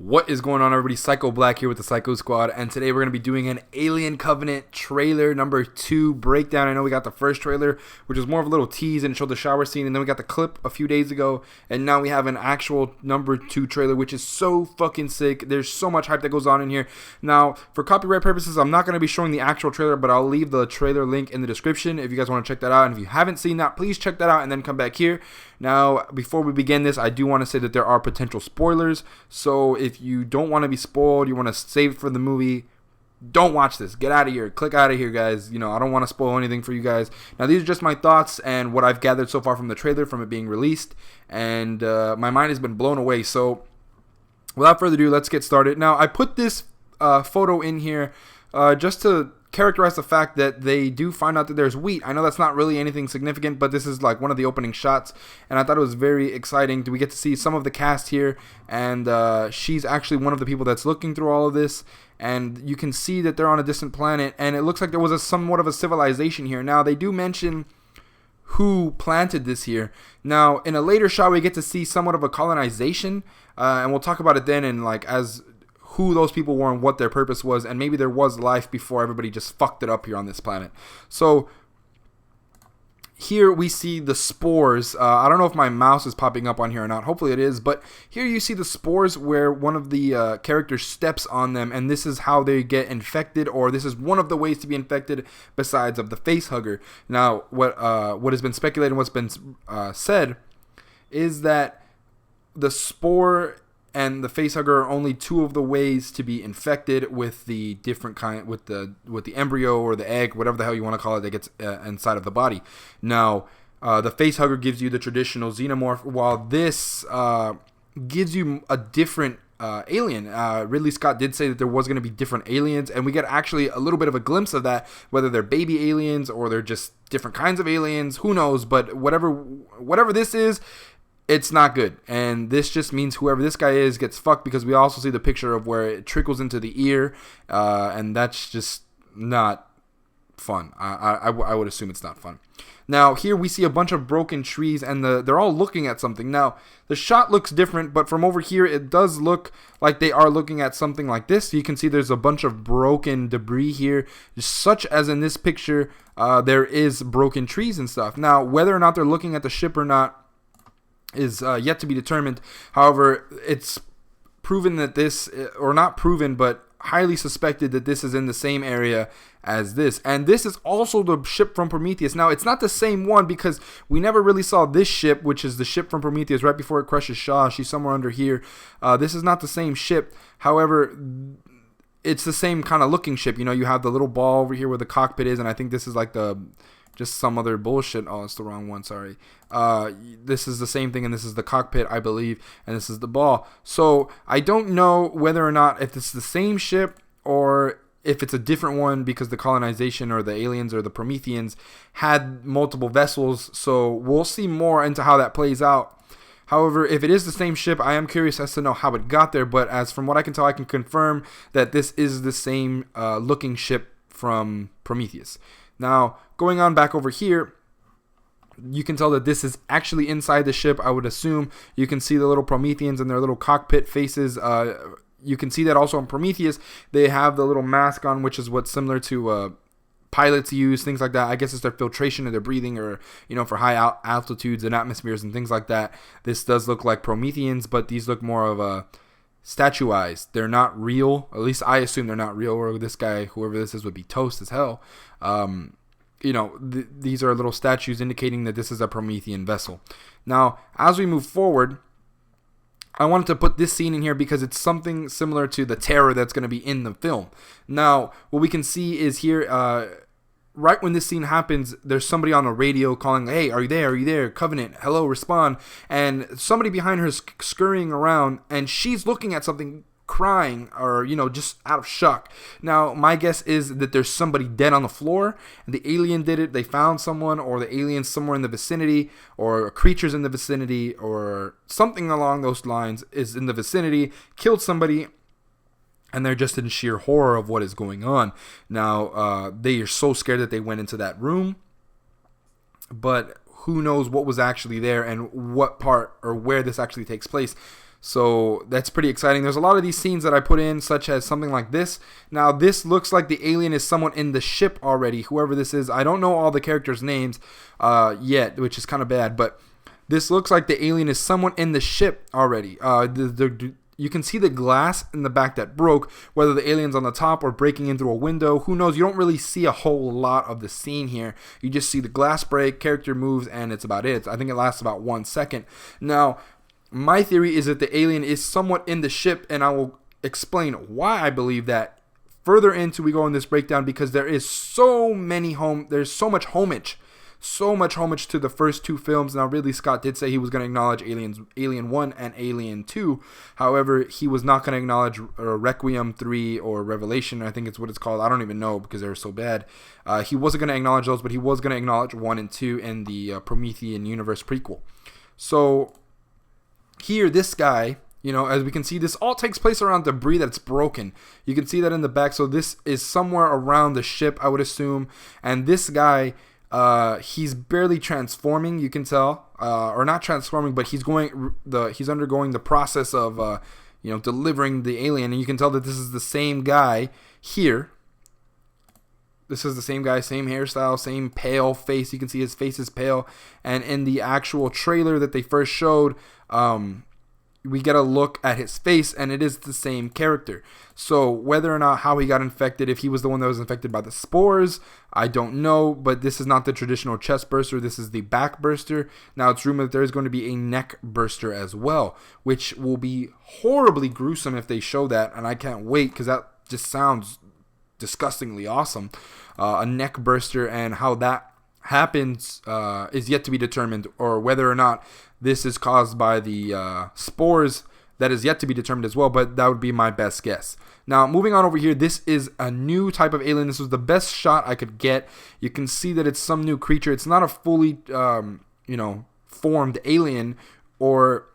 What is going on, everybody? Psycho Black here with the Psycho Squad, and today we're going to be doing an Alien Covenant trailer number 2 breakdown. I know we got the first trailer, which was more of a little tease and showed the shower scene, and then we got the clip a few days ago, and now we have an actual number 2 trailer, which is so fucking sick. There's so much hype that goes on in here. Now, for copyright purposes, I'm not going to be showing the actual trailer, but I'll leave the trailer link in the description if you guys want to check that out, and if you haven't seen that, please check that out and then come back here. Now, before we begin this, I do want to say that there are potential spoilers, so if you don't want to be spoiled, you want to save it for the movie, don't watch this. Get out of here. Click out of here, guys. You know, I don't want to spoil anything for you guys. Now, these are just my thoughts and what I've gathered so far from the trailer, from it being released, and my mind has been blown away. So, without further ado, let's get started. Now, I put this photo in here just to characterize the fact that they do find out that there's wheat. I know that's not really anything significant, but this is like one of the opening shots, and I thought it was very exciting. We get to see some of the cast here, and she's actually one of the people that's looking through all of this, and you can see that they're on a distant planet, and it looks like there was somewhat of a civilization here. Now, they do mention who planted this here. Now, in a later shot, we get to see somewhat of a colonization, and we'll talk about it then, and like as who those people were and what their purpose was, and maybe there was life before everybody just fucked it up here on this planet. So here we see the spores. I don't know if my mouse is popping up on here or not. Hopefully it is. But here you see the spores where one of the characters steps on them, and this is how they get infected, or this is one of the ways to be infected besides of the face hugger. Now, what has been speculated and what's been said is that the spore and the facehugger are only two of the ways to be infected with the different kind, with the embryo or the egg, whatever the hell you want to call it, that gets inside of the body. Now, the facehugger gives you the traditional xenomorph, while this gives you a different alien. Ridley Scott did say that there was going to be different aliens, and we get actually a little bit of a glimpse of that, whether they're baby aliens or they're just different kinds of aliens. Who knows? But whatever this is, it's not good, and this just means whoever this guy is gets fucked, because we also see the picture of where it trickles into the ear, and that's just not fun. I would assume it's not fun. Now, here we see a bunch of broken trees, and they're all looking at something. Now, the shot looks different, but from over here, it does look like they are looking at something like this. You can see there's a bunch of broken debris here, such as in this picture, there is broken trees and stuff. Now, whether or not they're looking at the ship or not is yet to be determined. However, it's proven that this, or not proven, but highly suspected that this is in the same area as this. And this is also the ship from Prometheus. Now, it's not the same one, because we never really saw this ship, which is the ship from Prometheus right before it crushes Shaw. She's somewhere under here. This is not the same ship. However, it's the same kind of looking ship. You know, you have the little ball over here where the cockpit is, and I think this is like just some other bullshit. Oh, it's the wrong one, sorry. This is the same thing, and this is the cockpit, I believe, and this is the ball. So I don't know whether or not if it's the same ship or if it's a different one, because the colonization or the aliens or the Prometheans had multiple vessels. So we'll see more into how that plays out. However, if it is the same ship, I am curious as to know how it got there. But as from what I can tell, I can confirm that this is the same looking ship from Prometheus. Now, going on back over here, you can tell that this is actually inside the ship, I would assume. You can see the little Prometheans and their little cockpit faces. You can see that also in Prometheus. They have the little mask on, which is what's similar to pilots use, things like that. I guess it's their filtration of their breathing, or, you know, for high altitudes and atmospheres and things like that. This does look like Prometheans, but these look more of a statuized. They're not real. At least I assume they're not real, or this guy, whoever this is, would be toast as hell. You know, these are little statues indicating that this is a Promethean vessel. Now, as we move forward, I wanted to put this scene in here because it's something similar to the terror that's going to be in the film. Now, what we can see is here, right when this scene happens, there's somebody on the radio calling, "Hey, are you there? Are you there? Covenant, hello, respond." And somebody behind her is scurrying around, and she's looking at something, crying, or, you know, just out of shock. Now, my guess is that there's somebody dead on the floor, and the alien did it. They found someone, or the alien's somewhere in the vicinity, or creatures in the vicinity, or something along those lines is in the vicinity, killed somebody, and they're just in sheer horror of what is going on. Now, they are so scared that they went into that room, but who knows what was actually there and what part or where this actually takes place. So that's pretty exciting. There's a lot of these scenes that I put in, such as something like this. Now, this looks like the alien is someone in the ship already, whoever this is. I don't know all the characters' names yet, which is kind of bad. But this looks like the alien is someone in the ship already. You can see the glass in the back that broke, whether the alien's on the top or breaking in through a window. Who knows? You don't really see a whole lot of the scene here. You just see the glass break, character moves, and it's about it. I think it lasts about 1 second. Now, my theory is that the alien is somewhat in the ship, and I will explain why I believe that further into we go in this breakdown, because there's so much homage to the first two films. Now, Ridley Scott did say he was going to acknowledge Alien 1 and Alien 2. However, he was not going to acknowledge Requiem 3 or Revelation, I think it's what it's called. I don't even know because they were so bad. He wasn't going to acknowledge those, but he was going to acknowledge 1 and 2 in the Promethean Universe prequel. So here, this guy, as we can see, this all takes place around debris that's broken. You can see that in the back. So this is somewhere around the ship, I would assume. And this guy, he's barely transforming, you can tell, or not transforming, but he's undergoing the process of, delivering the alien. And you can tell that this is the same guy here. This is the same guy, same hairstyle, same pale face. You can see his face is pale. And in the actual trailer that they first showed, we get a look at his face, and it is the same character. So whether or not how he got infected, if he was the one that was infected by the spores, I don't know. But this is not the traditional chest burster. This is the back burster. Now, it's rumored that there is going to be a neck burster as well, which will be horribly gruesome if they show that. And I can't wait, because that just sounds disgustingly awesome. A neck burster, and how that happens is yet to be determined, or whether or not this is caused by the spores, that is yet to be determined as well, but that would be my best guess. Now, moving on over here, this is a new type of alien. This was the best shot I could get. You can see that it's some new creature. It's not a fully, formed alien, or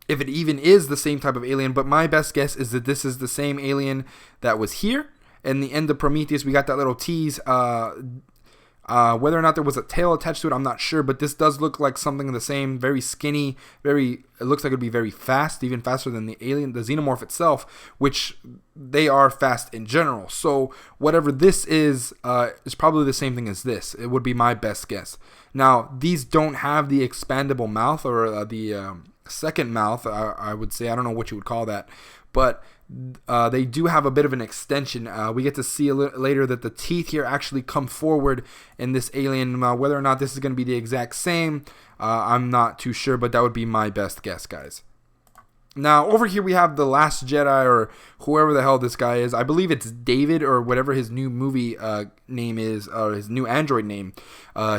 if it even is the same type of alien, but my best guess is that this is the same alien that was here. In the end of Prometheus, we got that little tease. Whether or not there was a tail attached to it, I'm not sure, but this does look like something the same. Very skinny, it looks like it would be very fast, even faster than the alien, the xenomorph itself, which they are fast in general. So whatever this is probably the same thing as this. It would be my best guess. Now, these don't have the expandable mouth, or the second mouth, I would say. I don't know what you would call that, but they do have a bit of an extension. We get to see later that the teeth here actually come forward in this alien. Whether or not this is going to be the exact same, I'm not too sure, but that would be my best guess, guys. Now, over here we have The Last Jedi, or whoever the hell this guy is. I believe it's David, or whatever his new movie name is, or his new android name.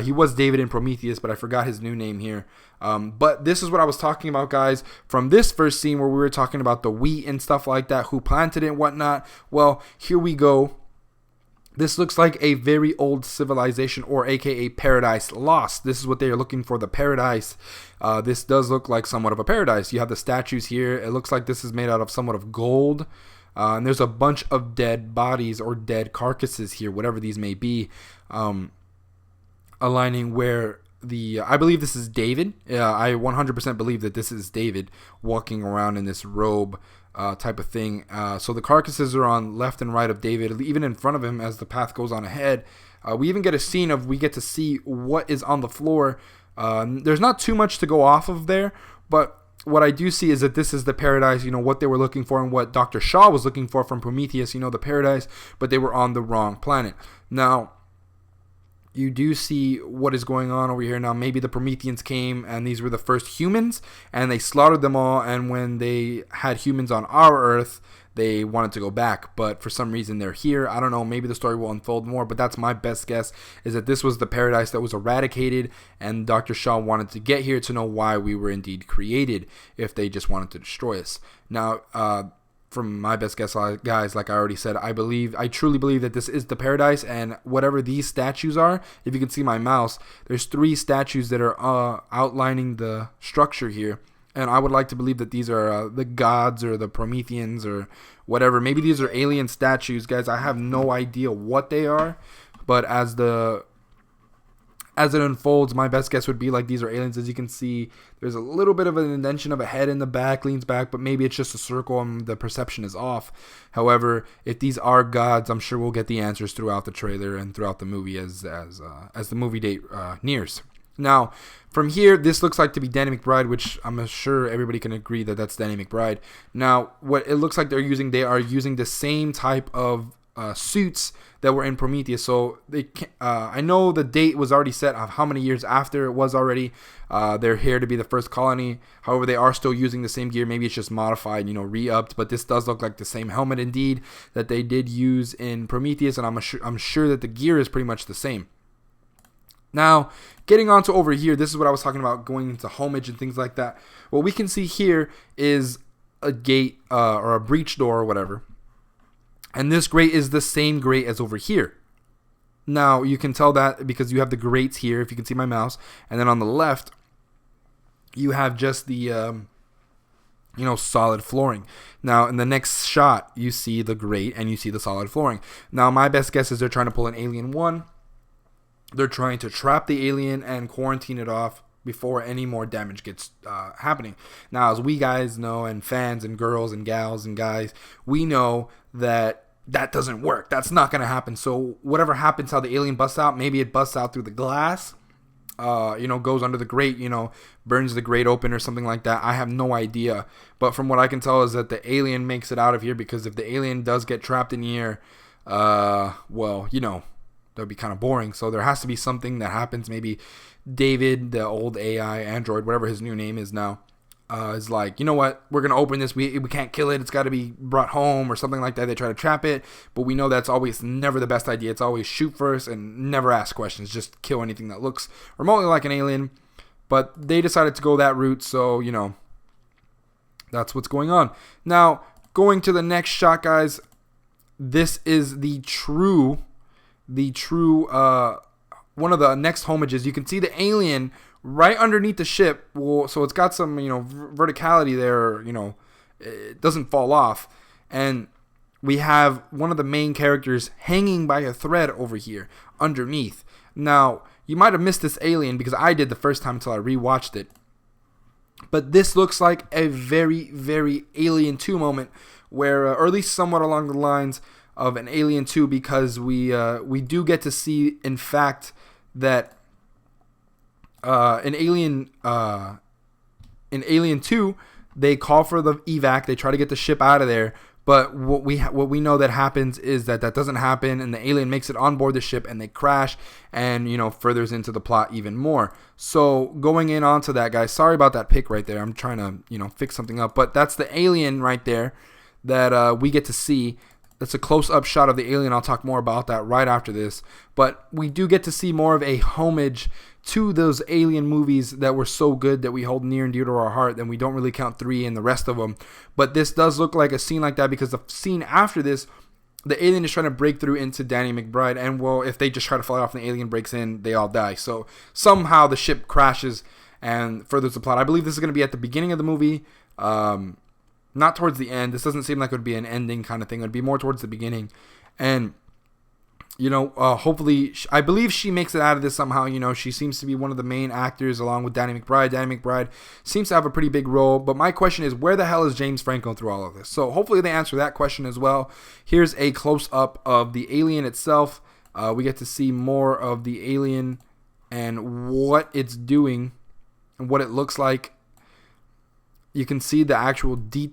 He was David in Prometheus, but I forgot his new name here. But this is what I was talking about, guys, from this first scene where we were talking about the wheat and stuff like that, who planted it and whatnot. Well, here we go. This looks like a very old civilization, or aka Paradise Lost. This is what they are looking for, the paradise. This does look like somewhat of a paradise. You have the statues here. It looks like this is made out of somewhat of gold. And there's a bunch of dead bodies, or dead carcasses here, whatever these may be, aligning where I believe this is David. I 100% believe that this is David walking around in this robe type of thing. So the carcasses are on left and right of David, even in front of him as the path goes on ahead. We even get a scene we get to see what is on the floor. There's not too much to go off of there, but what I do see is that this is the paradise, what they were looking for, and what Dr. Shaw was looking for from Prometheus, the paradise, but they were on the wrong planet. Now, you do see what is going on over here. Now, maybe the Prometheans came, and these were the first humans, and they slaughtered them all, and when they had humans on our Earth, they wanted to go back, but for some reason they're here. I don't know, maybe the story will unfold more, but that's my best guess, is that this was the paradise that was eradicated, and Dr. Shaw wanted to get here to know why we were indeed created, if they just wanted to destroy us. Now, from my best guess, guys, like I already said, I truly believe that this is the paradise, and whatever these statues are, if you can see my mouse, there's 3 statues that are outlining the structure here, and I would like to believe that these are the gods, or the Prometheans, or whatever. Maybe these are alien statues, guys. I have no idea what they are, but as the as it unfolds, my best guess would be like these are aliens. As you can see, there's a little bit of an indentation of a head in the back, leans back, but maybe it's just a circle and the perception is off. However, if these are gods, I'm sure we'll get the answers throughout the trailer and throughout the movie as the movie date nears. Now, from here, this looks like to be Danny McBride, which I'm sure everybody can agree that that's Danny McBride. Now, what it looks like they are using the same type of suits that were in Prometheus. So I know the date was already set of how many years after it was already. They're here to be the first colony. However, they are still using the same gear. Maybe it's just modified, re-upped. But this does look like the same helmet indeed that they did use in Prometheus, and I'm sure that the gear is pretty much the same. Now, getting on to over here, this is what I was talking about, going into homage and things like that. What we can see here is a gate or a breach door or whatever. And this grate is the same grate as over here. Now, you can tell that because you have the grates here, if you can see my mouse. And then on the left, you have just the, solid flooring. Now, in the next shot, you see the grate and you see the solid flooring. Now, my best guess is they're trying to pull an Alien 1. They're trying to trap the alien and quarantine it off before any more damage gets happening. Now, as we guys know, and fans and girls and gals and guys, we know that doesn't work. That's not going to happen. So whatever happens, how the alien busts out, maybe it busts out through the glass, goes under the grate, burns the grate open or something like that. I have no idea. But from what I can tell is that the alien makes it out of here, because if the alien does get trapped in here, that would be kind of boring. So there has to be something that happens. Maybe David, the old AI android, whatever his new name is now, is like, you know what, we're going to open this. We can't kill it. It's got to be brought home or something like that. They try to trap it. But we know that's always never the best idea. It's always shoot first and never ask questions. Just kill anything that looks remotely like an alien. But they decided to go that route. So, that's what's going on. Now, going to the next shot, guys. This is the true one of the next homages. You can see the alien right underneath the ship. So it's got some verticality there. It doesn't fall off, and we have one of the main characters hanging by a thread over here underneath. Now, you might have missed this alien because I did the first time until I rewatched it. But this looks like a very, very Alien 2 moment, where, or at least somewhat along the lines of an Alien 2, because we do get to see, in fact, that in Alien 2, they call for the evac. They try to get the ship out of there. But what we know that happens is that doesn't happen, and the alien makes it on board the ship, and they crash, and furthers into the plot even more. So going in onto that, guys, sorry about that pic right there. I'm trying to fix something up, but that's the alien right there that we get to see. That's a close-up shot of the alien. I'll talk more about that right after this. But we do get to see more of a homage to those Alien movies that were so good that we hold near and dear to our heart, and we don't really count 3 and the rest of them. But this does look like a scene like that, because the scene after this, the alien is trying to break through into Danny McBride, and if they just try to fly off and the alien breaks in, they all die. So somehow the ship crashes and furthers the plot. I believe this is going to be at the beginning of the movie. Not towards the end. This doesn't seem like it would be an ending kind of thing. It would be more towards the beginning. And, hopefully, I believe she makes it out of this somehow. She seems to be one of the main actors along with Danny McBride. Danny McBride seems to have a pretty big role. But my question is, where the hell is James Franco through all of this? So hopefully they answer that question as well. Here's a close-up of the alien itself. We get to see more of the alien and what it's doing and what it looks like. You can see the actual the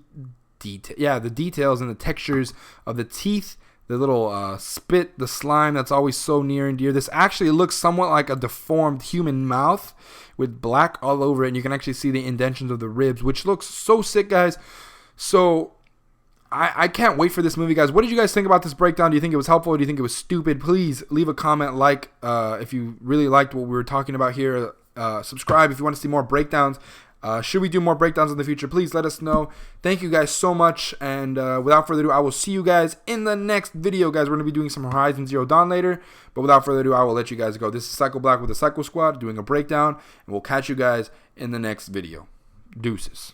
details and the textures of the teeth, the little spit, the slime that's always so near and dear. This actually looks somewhat like a deformed human mouth with black all over it, and you can actually see the indentions of the ribs, which looks so sick, guys. So I can't wait for this movie, guys. What did you guys think about this breakdown? Do you think it was helpful? Do you think it was stupid? Please leave a comment, if you really liked what we were talking about here. Subscribe if you want to see more breakdowns. Should we do more breakdowns in the future? Please let us know. Thank you guys so much. And without further ado, I will see you guys in the next video, guys. We're going to be doing some Horizon Zero Dawn later. But without further ado, I will let you guys go. This is Psycho Black with the Psycho Squad doing a breakdown. And we'll catch you guys in the next video. Deuces.